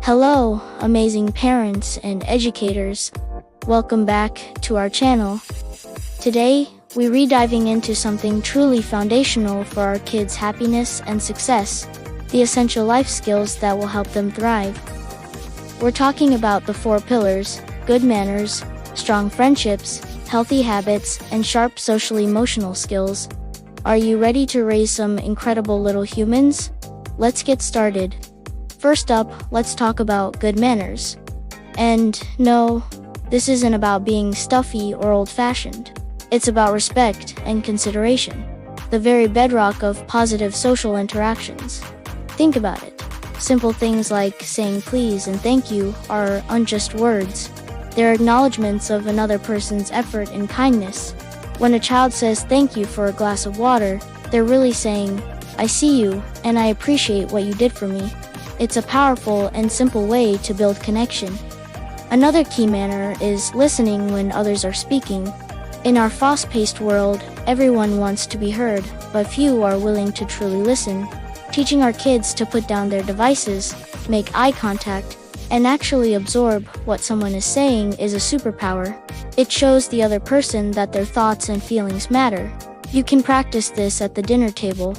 Hello, amazing parents and educators. Welcome back to our channel. Today, we're re-diving into something truly foundational for our kids' happiness and success, the essential life skills that will help them thrive. We're talking about the 4 pillars: good manners, strong friendships, healthy habits, and sharp social-emotional skills. Are you ready to raise some incredible little humans? Let's get started. First up, let's talk about good manners. And no, this isn't about being stuffy or old-fashioned. It's about respect and consideration, the very bedrock of positive social interactions. Think about it. Simple things like saying please and thank you are unjust words. They're acknowledgments of another person's effort and kindness. When a child says thank you for a glass of water, they're really saying, I see you, and I appreciate what you did for me. It's a powerful and simple way to build connection. Another key manner is listening when others are speaking. In our fast-paced world, everyone wants to be heard, but few are willing to truly listen. Teaching our kids to put down their devices, make eye contact, and actually absorb what someone is saying is a superpower. It shows the other person that their thoughts and feelings matter. You can practice this at the dinner table.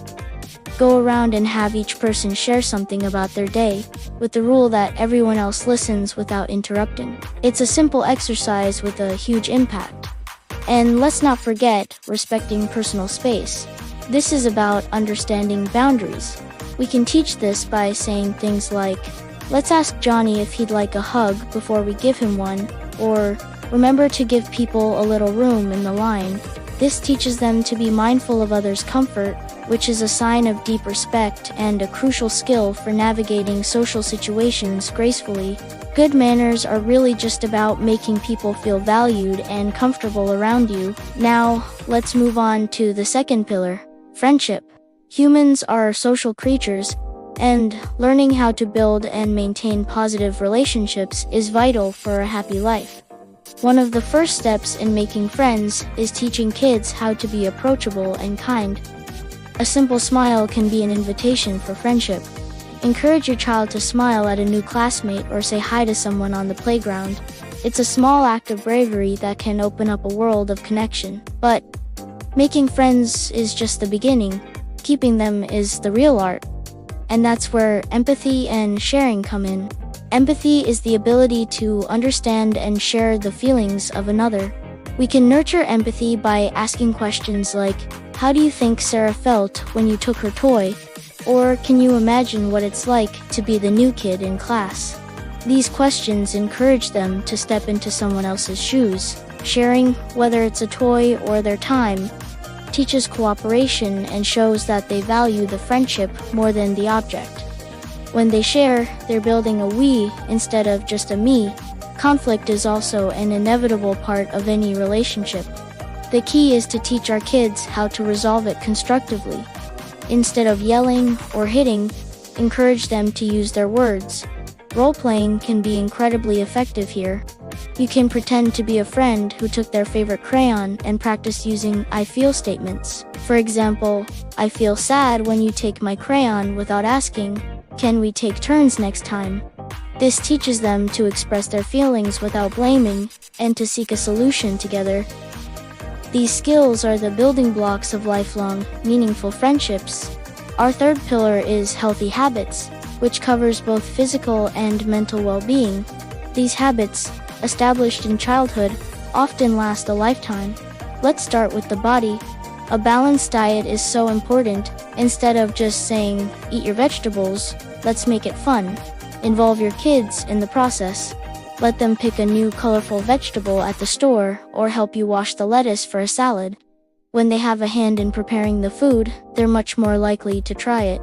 Go around and have each person share something about their day, with the rule that everyone else listens without interrupting. It's a simple exercise with a huge impact. And let's not forget respecting personal space. This is about understanding boundaries. We can teach this by saying things like, let's ask Johnny if he'd like a hug before we give him one, or remember to give people a little room in the line. This teaches them to be mindful of others' comfort, which is a sign of deep respect and a crucial skill for navigating social situations gracefully. Good manners are really just about making people feel valued and comfortable around you. Now, let's move on to the second pillar, friendship. Humans are social creatures, and learning how to build and maintain positive relationships is vital for a happy life. One of the first steps in making friends is teaching kids how to be approachable and kind. A simple smile can be an invitation for friendship. Encourage your child to smile at a new classmate or say hi to someone on the playground. It's a small act of bravery that can open up a world of connection. But making friends is just the beginning. Keeping them is the real art. And that's where empathy and sharing come in. Empathy is the ability to understand and share the feelings of another. We can nurture empathy by asking questions like, how do you think Sarah felt when you took her toy? Or can you imagine what it's like to be the new kid in class? These questions encourage them to step into someone else's shoes. Sharing, whether it's a toy or their time, teaches cooperation and shows that they value the friendship more than the object. When they share, they're building a we instead of just a me. Conflict is also an inevitable part of any relationship. The key is to teach our kids how to resolve it constructively. Instead of yelling or hitting, encourage them to use their words. Role-playing can be incredibly effective here. You can pretend to be a friend who took their favorite crayon and practice using I feel statements. For example, I feel sad when you take my crayon without asking, can we take turns next time? This teaches them to express their feelings without blaming and to seek a solution together. These skills are the building blocks of lifelong, meaningful friendships. Our third pillar is healthy habits, which covers both physical and mental well-being. These habits, established in childhood, often last a lifetime. Let's start with the body. A balanced diet is so important. Instead of just saying, eat your vegetables, let's make it fun. Involve your kids in the process. Let them pick a new colorful vegetable at the store or help you wash the lettuce for a salad. When they have a hand in preparing the food, they're much more likely to try it.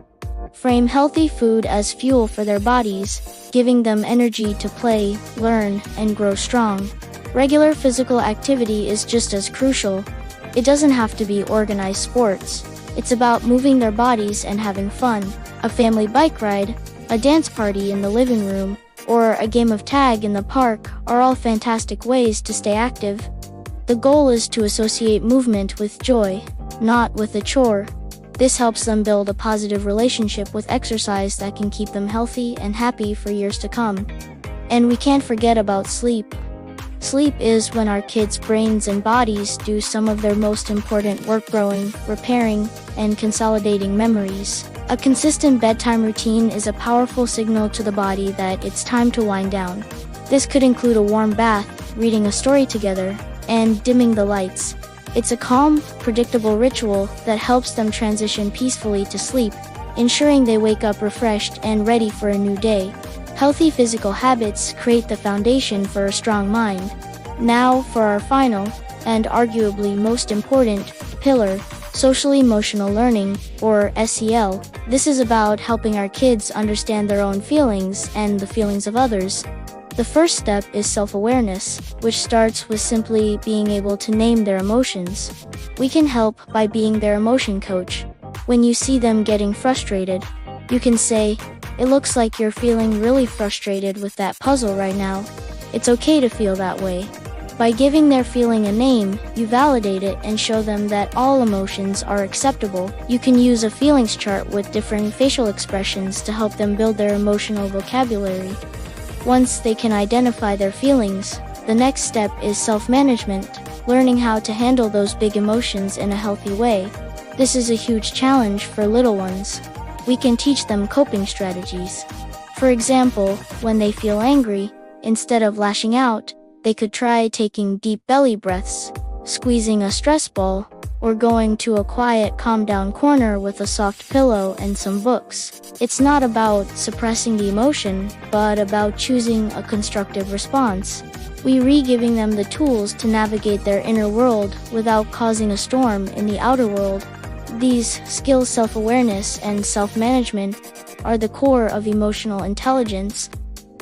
Frame healthy food as fuel for their bodies, giving them energy to play, learn, and grow strong. Regular physical activity is just as crucial. It doesn't have to be organized sports. It's about moving their bodies and having fun. A family bike ride, a dance party in the living room, or a game of tag in the park are all fantastic ways to stay active. The goal is to associate movement with joy, not with a chore. This helps them build a positive relationship with exercise that can keep them healthy and happy for years to come. And we can't forget about sleep. Sleep is when our kids' brains and bodies do some of their most important work, growing, repairing, and consolidating memories. A consistent bedtime routine is a powerful signal to the body that it's time to wind down. This could include a warm bath, reading a story together, and dimming the lights. It's a calm, predictable ritual that helps them transition peacefully to sleep, ensuring they wake up refreshed and ready for a new day. Healthy physical habits create the foundation for a strong mind. Now for our final, and arguably most important, pillar, social-emotional learning, or SEL. This is about helping our kids understand their own feelings and the feelings of others. The first step is self-awareness, which starts with simply being able to name their emotions. We can help by being their emotion coach. When you see them getting frustrated, you can say, "It looks like you're feeling really frustrated with that puzzle right now. It's okay to feel that way." By giving their feeling a name, you validate it and show them that all emotions are acceptable. You can use a feelings chart with different facial expressions to help them build their emotional vocabulary. Once they can identify their feelings, the next step is self-management, learning how to handle those big emotions in a healthy way. This is a huge challenge for little ones. We can teach them coping strategies. For example, when they feel angry, instead of lashing out, they could try taking deep belly breaths, squeezing a stress ball, or going to a quiet, calm-down corner with a soft pillow and some books. It's not about suppressing the emotion, but about choosing a constructive response. We re-giving them the tools to navigate their inner world without causing a storm in the outer world. These skills, self-awareness and self-management, are the core of emotional intelligence.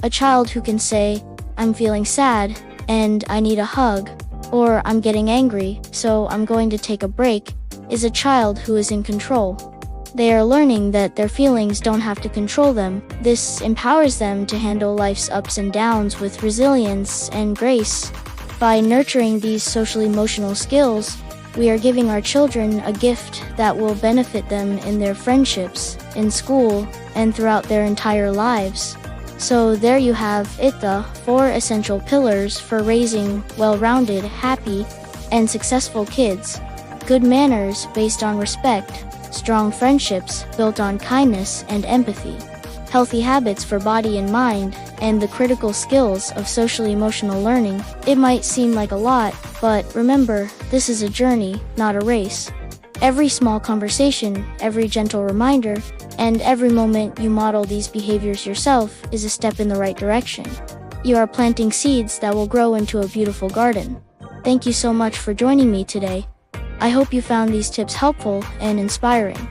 A child who can say, "I'm feeling sad, and I need a hug," or "I'm getting angry, so I'm going to take a break," is a child who is in control. They are learning that their feelings don't have to control them. This empowers them to handle life's ups and downs with resilience and grace. By nurturing these social-emotional skills, we are giving our children a gift that will benefit them in their friendships, in school, and throughout their entire lives. So there you have it, the 4 essential pillars for raising well-rounded, happy, and successful kids. Good manners based on respect, strong friendships built on kindness and empathy, healthy habits for body and mind, and the critical skills of social-emotional learning. It might seem like a lot, but remember, this is a journey, not a race. Every small conversation, every gentle reminder, and every moment you model these behaviors yourself is a step in the right direction. You are planting seeds that will grow into a beautiful garden. Thank you so much for joining me today. I hope you found these tips helpful and inspiring.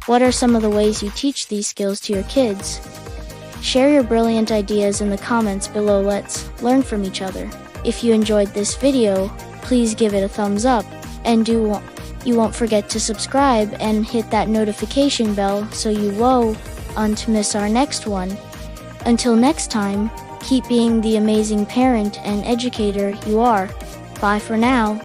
What are some of the ways you teach these skills to your kids? Share your brilliant ideas in the comments below. Let's learn from each other. If you enjoyed this video, please give it a thumbs up, and you won't forget to subscribe and hit that notification bell so you won't miss our next one. Until next time, keep being the amazing parent and educator you are. Bye for now.